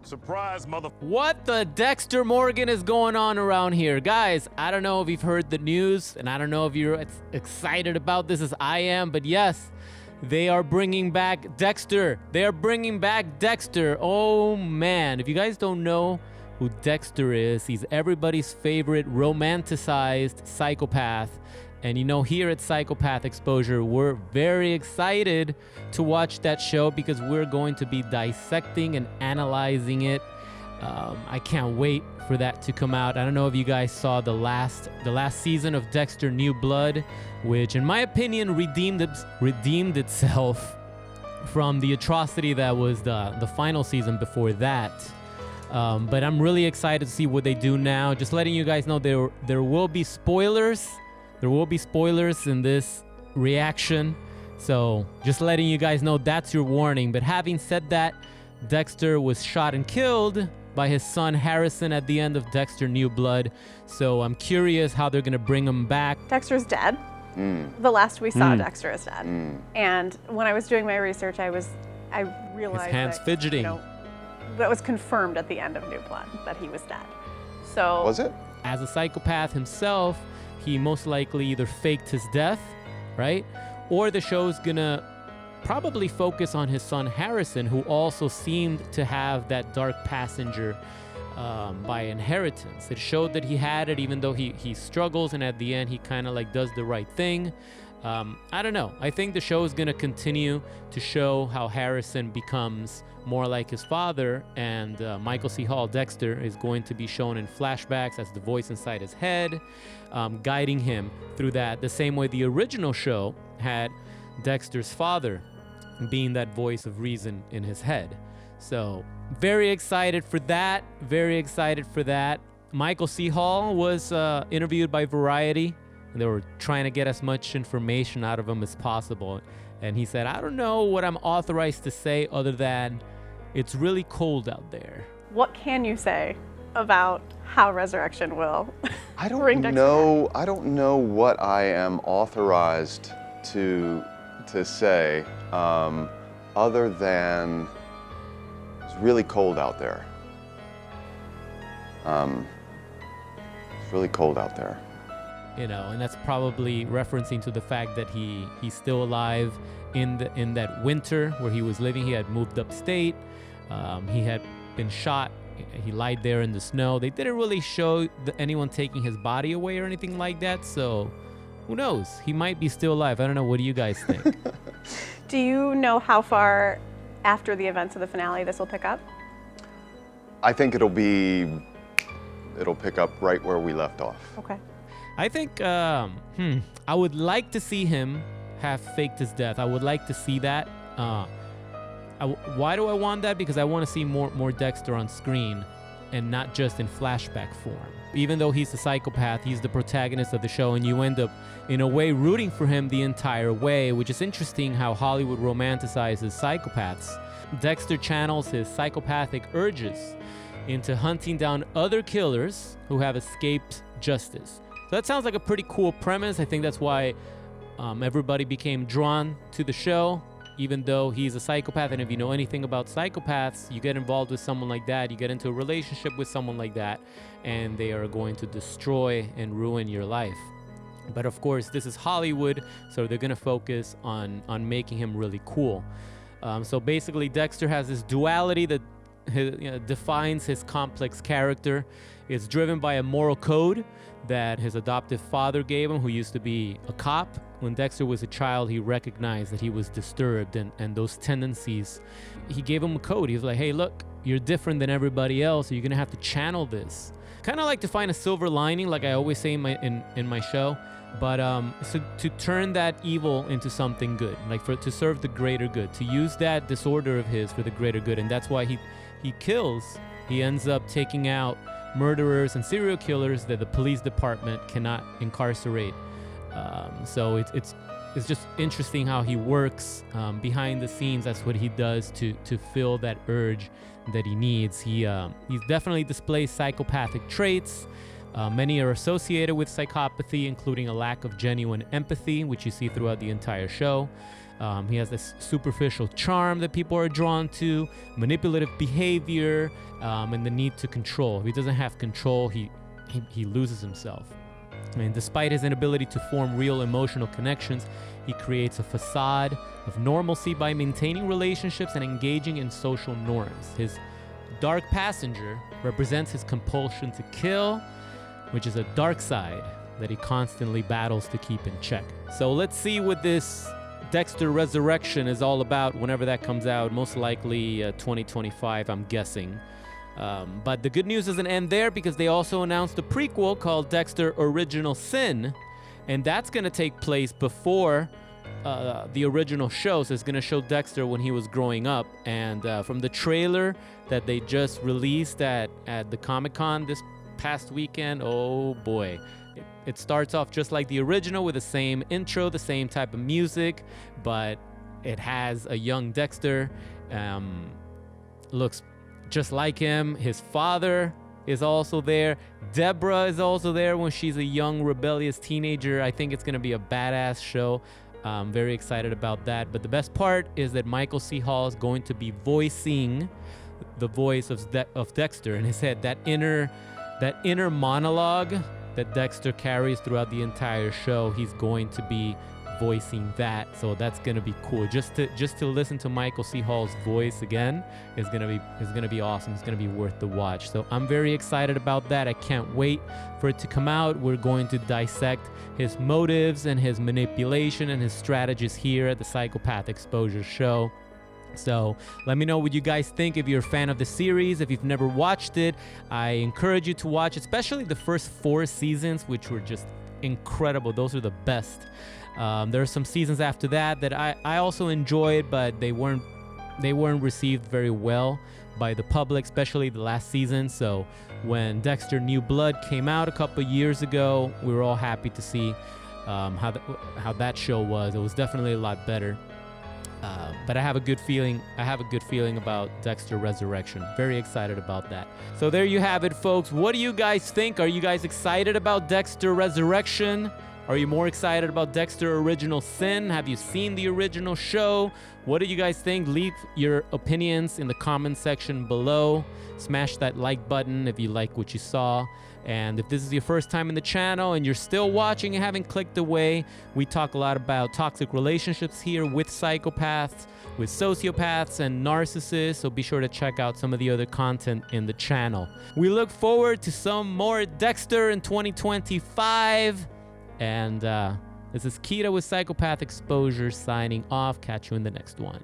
Surprise, mother... What the Dexter Morgan is going on around here? Guys, I don't know if you've heard the news, and I don't know if you're excited about this as I am, but yes, they are bringing back Dexter. They are bringing back Dexter. Oh, man. If you guys don't know who Dexter is, he's everybody's favorite romanticized psychopath. And you know, here at Psychopath Exposure, we're very excited to watch that show because we're going to be dissecting and analyzing it. I can't wait for that to come out. I don't know if you guys saw the last season of Dexter New Blood, which in my opinion redeemed itself from the atrocity that was the final season before that. But I'm really excited to see what they do now. Just letting you guys know there will be spoilers. There will be spoilers in this reaction. So just letting you guys know that's your warning. But having said that, Dexter was shot and killed by his son Harrison at the end of Dexter New Blood. So I'm curious how they're going to bring him back. Dexter's dead. The last we saw, Dexter is dead. And when I was doing my research, I realized his hands fidgeting. That was confirmed at the end of New Blood that he was dead. So was it? As a psychopath himself, he most likely either faked his death, right? Or the show's gonna probably focus on his son Harrison, who also seemed to have that dark passenger by inheritance. It showed that he had it, even though he struggles, and at the end he kind of like does the right thing. I don't know. I think the show is gonna continue to show how Harrison becomes more like his father, and Michael C. Hall, Dexter, is going to be shown in flashbacks as the voice inside his head, guiding him through that, the same way the original show had Dexter's father being that voice of reason in his head. So very excited for that. Very excited for that. Michael C. Hall was interviewed by Variety, and they were trying to get as much information out of him as possible. And he said, I don't know what I'm authorized to say other than it's really cold out there. what can you say about how Resurrection will bring Dexter back? I don't know what I am authorized to say, other than it's really cold out there. It's really cold out there. You know, and that's probably referencing to the fact that he's still alive in that winter where he was living. He had moved upstate. He had been shot. He lied there in the snow. They didn't really show anyone taking his body away or anything like that. So who knows? He might be still alive. I don't know. What do you guys think? Do you know how far after the events of the finale this will pick up? I think it'll pick up right where we left off. Okay. I think I would like to see him have faked his death. I would like to see that. Why do I want that? Because I want to see more Dexter on screen and not just in flashback form. Even though he's a psychopath, he's the protagonist of the show, and you end up, in a way, rooting for him the entire way, which is interesting how Hollywood romanticizes psychopaths. Dexter channels his psychopathic urges into hunting down other killers who have escaped justice. So that sounds like a pretty cool premise. I think that's why everybody became drawn to the show, even though he's a psychopath. And if you know anything about psychopaths, you get involved with someone like that, you get into a relationship with someone like that, and they are going to destroy and ruin your life. But of course, this is Hollywood, so they're gonna focus on making him really cool. So basically, Dexter has this duality that defines his complex character. It's driven by a moral code that his adoptive father gave him, who used to be a cop. When Dexter was a child, he recognized that he was disturbed and those tendencies. He gave him a code. He was like, hey, look, you're different than everybody else, so you're gonna have to channel this. Kind of like to find a silver lining, like I always say in my show, but so to turn that evil into something good, like to serve the greater good, to use that disorder of his for the greater good. And that's why he kills. He ends up taking out murderers and serial killers that the police department cannot incarcerate. So it's just interesting how he works behind the scenes. That's what he does to fill that urge that he needs. He definitely displays psychopathic traits. Many are associated with psychopathy, including a lack of genuine empathy, which you see throughout the entire show. He has this superficial charm that people are drawn to, manipulative behavior, and the need to control. If he doesn't have control, he loses himself. And despite his inability to form real emotional connections, he creates a facade of normalcy by maintaining relationships and engaging in social norms. His dark passenger represents his compulsion to kill, which is a dark side that he constantly battles to keep in check. So let's see what this Dexter Resurrection is all about whenever that comes out. Most likely 2025, I'm guessing. But the good news doesn't end there, because they also announced a prequel called Dexter Original Sin, and that's going to take place before the original show. So it's going to show Dexter when he was growing up. And from the trailer that they just released at the Comic-Con this past weekend, oh boy. It starts off just like the original with the same intro, the same type of music, but it has a young Dexter. Looks just like him. His father is also there. Deborah is also there when she's a young, rebellious teenager. I think it's going to be a badass show. I'm very excited about that. But the best part is that Michael C. Hall is going to be voicing the voice of Dexter in his head. That inner monologue that Dexter carries throughout the entire show, he's going to be voicing that. So that's gonna be cool. Just to listen to Michael C. Hall's voice again is gonna be awesome. It's gonna be worth the watch. So I'm very excited about that. I can't wait for it to come out. We're going to dissect his motives and his manipulation and his strategies here at the Psychopath Exposure Show. So let me know what you guys think. If you're a fan of the series, if you've never watched it, I encourage you to watch, especially the first 4 seasons, which were just incredible. Those are the best. There are some seasons after that I also enjoyed, but they weren't received very well by the public, especially the last season. So when Dexter New Blood came out a couple years ago, we were all happy to see how that show was. It was definitely a lot better. But I have a good feeling about Dexter Resurrection. Very excited about that. So there you have it, folks. What do you guys think? Are you guys excited about Dexter Resurrection? Are you more excited about Dexter Original Sin? Have you seen the original show? What do you guys think? Leave your opinions in the comment section below. Smash that like button if you like what you saw. And if this is your first time in the channel and you're still watching and haven't clicked away, we talk a lot about toxic relationships here with psychopaths, with sociopaths and narcissists, so be sure to check out some of the other content in the channel. We look forward to some more Dexter in 2025. And this is Kita with Psychopath Exposure signing off. Catch you in the next one.